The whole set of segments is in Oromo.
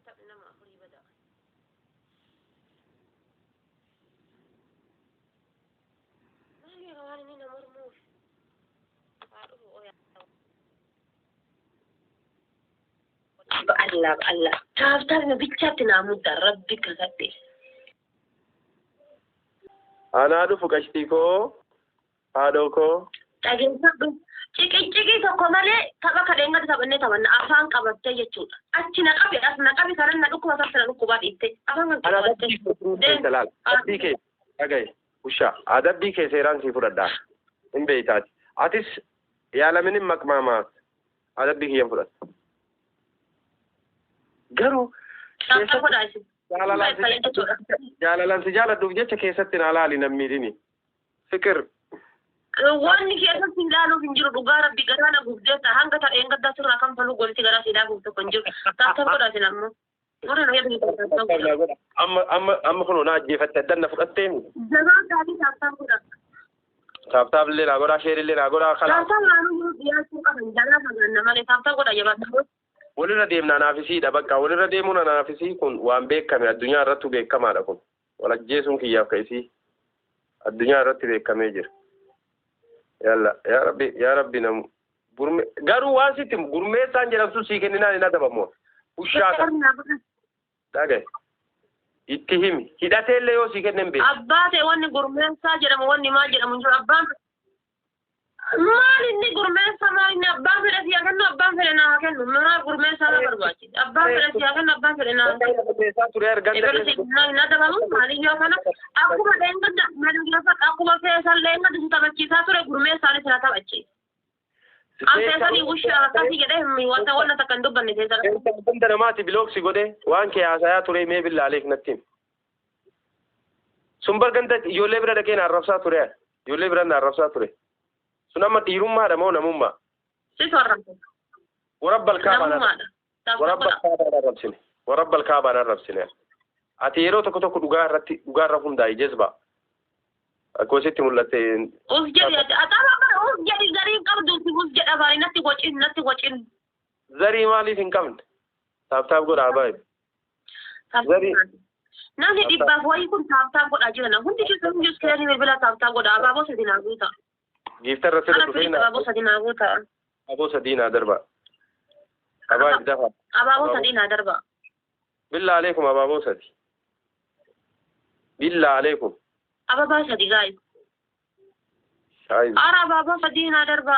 إنما أخري بدأ ما لي غوانين مرموش الله تعرف ما بيتشاتنا مدة ربك كذبي أنا أدو فكشتيكو هادوكو تاجين سب ciki tokko malee tapha kadheenga taphanne taphanna afaan qabattee jechuudha. Achi naqabi as naqabi sanan na dhukkuba sabsana dhukkuba dhiitte afaan kan qabattee. Adabbii kee dhagaye usha adabbii kee seeraan sii fudhadhaa hin beeytaati. Atis yaalamin hin maqmaamaas adabbii kiyyan fudhadha. Garuu jaalalaan si jaaladhuuf jecha keessatti na laali nammiidhini. Fikir. Wanni keessatti ilaaluuf hin jiru dhugaa rabbi garaana gubdeessa hanga ta'een gaddaa sirraa kan faluu gooti garaa si ilaaluuf tokko hin jiru. Taasisan godhaasin ammoo. Amma kun na ajjeefatte addanna fudhatteen. Jabaa gaarii taasisan godha. Taabtaab illee naa godhaa sheer illee naa godhaa kalaa. Taasisan naannoo dhiyaachuu qaban jalaa fagaanna malee taasisan godha jabaata. Walirra deemnaa naafisiidha bakka walirra deemuun naafisii kun waan beekame addunyaa irratti beekamaadha kun. Wal ajjeesuun kiyyaaf ka'isii addunyaa irratti beekamee jira. Yalla ya rabbi nam gurme garu wasitim gurme san jedham su sikenina ina dabamo ushaka dage ittihimi hidhatelle yo sikenen be abbate wonni gurme sa jedham wonni ma jedham njur abban mali ni gurme sa ma ni abban fere siya kan abban fere na kan ma gurme sa na barbachi abban fere siya kan abban fere na sa ture arganda na dabamu mali yo kana akuma denga mali yo fa akuma fe sa lenga du tabachi sa ture gurme sa ni sa tabachi ante sani usha kasi gede mi wata wala takandu banne te sara bandara mati blog si gode wan ke asaya ture me billahi natim sumbar ganda yo lebra de ken arrafsa ture yo lebra na arrafsa ture sunama dirumma da mo namumma si sorra warabbal kaaba warabbal kaaba na rabsine ati yero tokko dhugaa irra hundaa'e jazba akkositti mul'ate us jedhi atama bara us jedhi zarii qabdu us jedha baari natti gocin zarii maaliif hin qabne taabtaab godhaa baay'ee zarii namni dhibbaaf wayii kun taabtaab godhaa jiran hundi keessan hundis keenya bilbila taabtaab godhaa abaaboo sadi naa guuta giiftarra sirra dhufee abaaboo sadi naa guuta abaaboo sadii naa darba abaa dafa abaaboo sadii naa darba billaa alaykum abaaboo sadi billaa alaykum ababaa sadi gaay ara abaaboo sadii naa darba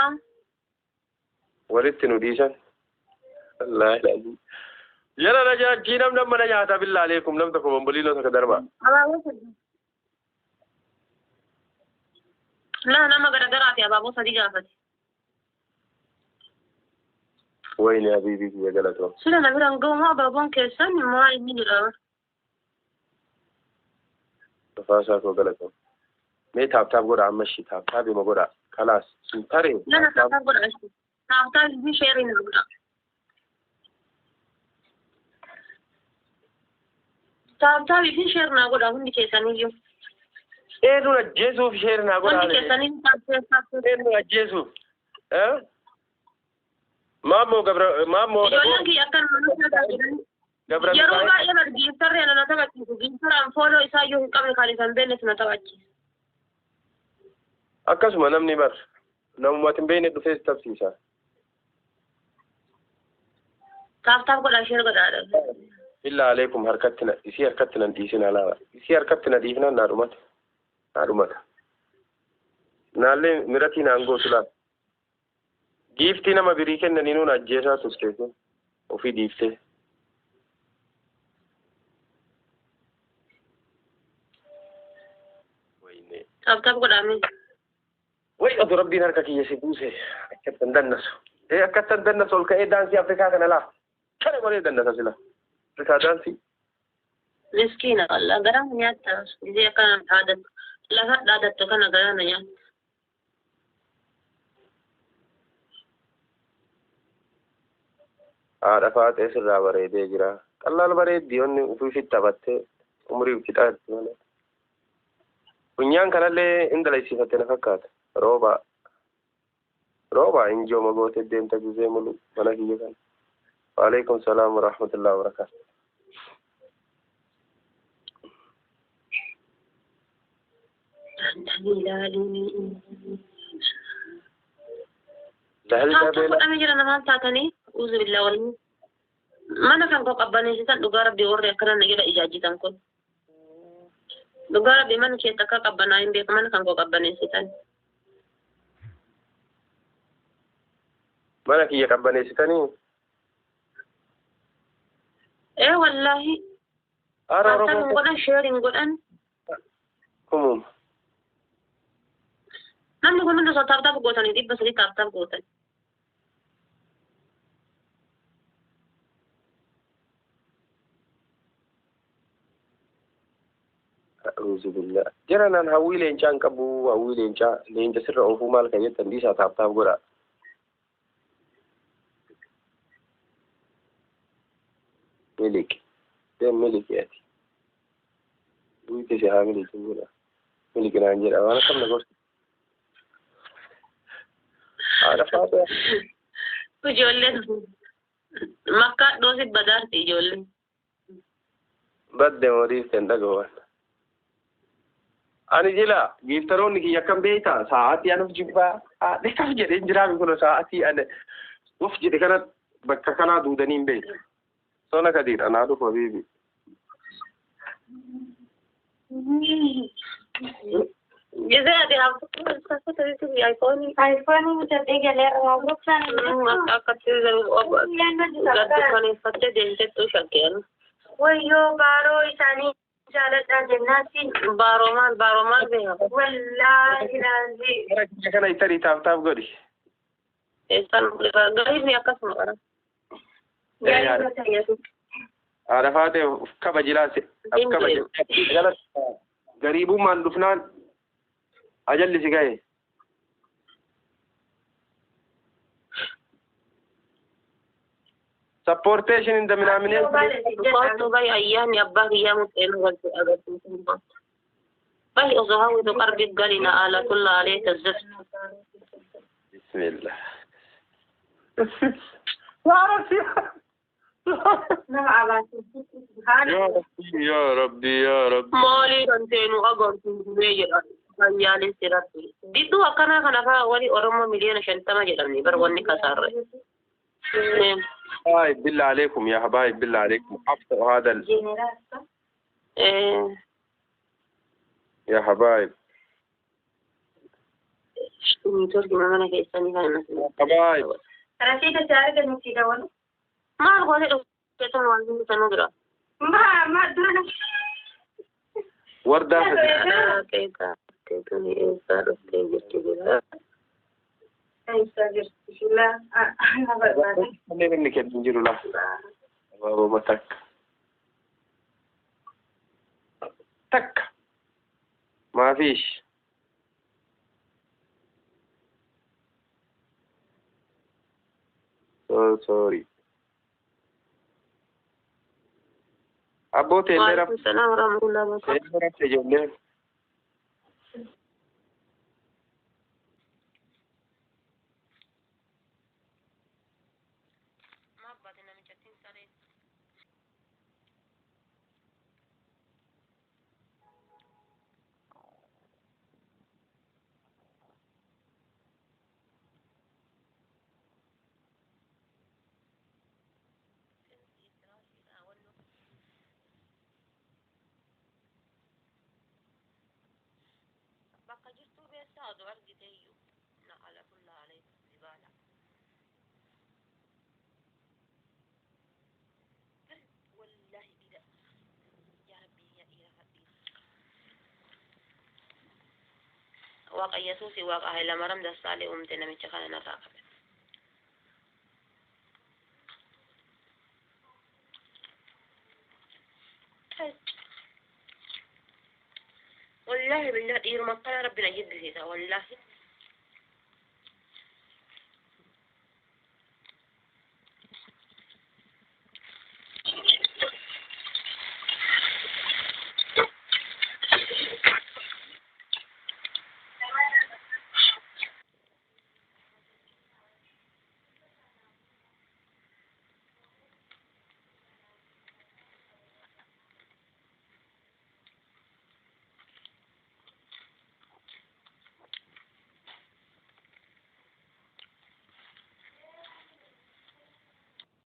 walitti nu dhiisan wallahi lazim yala rajaajii namna mana nyaata billaa alaykum nam tokko bomboliinoo tokko darba abaaboo sadi la nama garagaraati abaaboo sadii gaafate wayne habiibii biyya galatoo sila na biran ga'umaa abaaboon keessan maal inni jedhama tafaasaa koo galatoo mee taabtaab godha amma shi taabtaab ima godha kalaas sun taree lana taabtaab godha shi taabtaab ifi sheerii na godha taabtaab ifi sheer na godha hundi keessaniyyuu eenyu ajjeesuuf sheer na godha hundi keessanii eenyu ajjeesuuf maammoo ijoolleen kiyya akkan gabra yeroo baay'ee bar giiftarree na taphachiisu giiftaraan fooloo isaa iyyuu hin qabne kan isan beeknes na taphachiisa akkasuma namni bar namumatti hin beekne dhufee tapsiisa taabtaab godhaa sheer godhaadha illa alaykum isii harkatti nan dhiisin alaa isii harkatti na dhiifnan naa dhumata naallee miratii naan gootu laal giiftii nama birii kennanii nuun ajjeesaa turteetu ofii dhiiftee taabtaab godhaame way adu rabbiin harka kiyya si buuse akkattan dannasu akkattan dannasu ol ka'ee daansii afrikaa kana laa kana malee dannasa sila afrikaa daansii miskiina wallah garaan nyaatta gisee akkana dhaadattu lafa dhaadattu kana garaan nyaatta haadha faatee sirraa bareedee jira qallaal bareeddi onni ufiifitti taphattee umurii fixaatti malee funyaan kanallee hin dalaysiifatte na fakkaata roobaa injoo magootee deemta gizee mulu mana kiyya kana waalaikum salaam wa rahmatullahi wa barakaatuh أنا جرى أنا ما تعتني أعوذ بالله والله ما أنا كان كوك أباني سيسان دقارب بيوري أكرا نجرى إجاجي تنكل دقارب بمن كي تكاك أباناين بيك ما أنا كان كوك أباني سيسان ما أنا كي أباني سيساني إيه والله أرى أنت نقول شيرين قول كموم namni kun hundi taaptaap gootanii dhibba sadii taaptaap gootan. أعوذ بالله جرنا هوي لينشان كبو هوي لينشا سر أنفو مال كي تنديسا تاپ غورا ملك ملك ياتي ويتي عامل تقول ملك نانجر أنا كم نقول عرفت ijoolleen makka doosit badaarti ijoolleen. Badde modiif tendagowwan. Ani jila giiftaroonni kiyya akkam beeyta sa'aatii anuuf jibbaa dhekaf jedheen jiraami kun sa'aatii ane uf jedhe kana bakka kanaa duudanii hin beeyta. Sona kadiir anaa dhufa biibi. Jizee iPhone mutadhee galeera akkatti gaddu kaneeffattee deemtettuu shakkeera. Wayyoo baaroo isaanii jaaladhaa jennaatiin baaroo maal beekama. Wallaahi laazii. Gara kiyya kana ittarii taaf godhi. Eessan gariifni akkasuma qara. Gariifni tayyatu. Haadha faatee kaba jilaase kaba jala gariibummaan dhufnaan ajalli si gahe. Supportation in the nomination. Kootu bayi ayyaanni abbaa kiyyaa muxeenu galti agarsiisu. Bayi osoo hawwitu qarbii galina haala tulla alee tazzaftu. Bismillah. Ya Rabbi. Maali kan teenu agarsiisu mee jedhan. Fayyaalee sirratti. Didduu akkanaa kana fa'aa wali Oromoo miliyoona 50 jedhamni bar wanni kasaarre. بالله عليكم يا حبايب بالله عليكم أفتحوا هذا يا حبايب حبايب رشيد شارك المسيدة ولا ما أقول لك كتر والدين سنودرا ما درنا وردة كيكا إيه صار كيكا لا أنا منك ينجر له بابا ما تك ما فيش sorry أبو تيلر السلام ورحمة الله وبركاته تيلر واقع يسوسي واقع هاي لما رمد الصالي ومتنا من شخانا نراقب والله بالله يرمى ربنا جد سيدا والله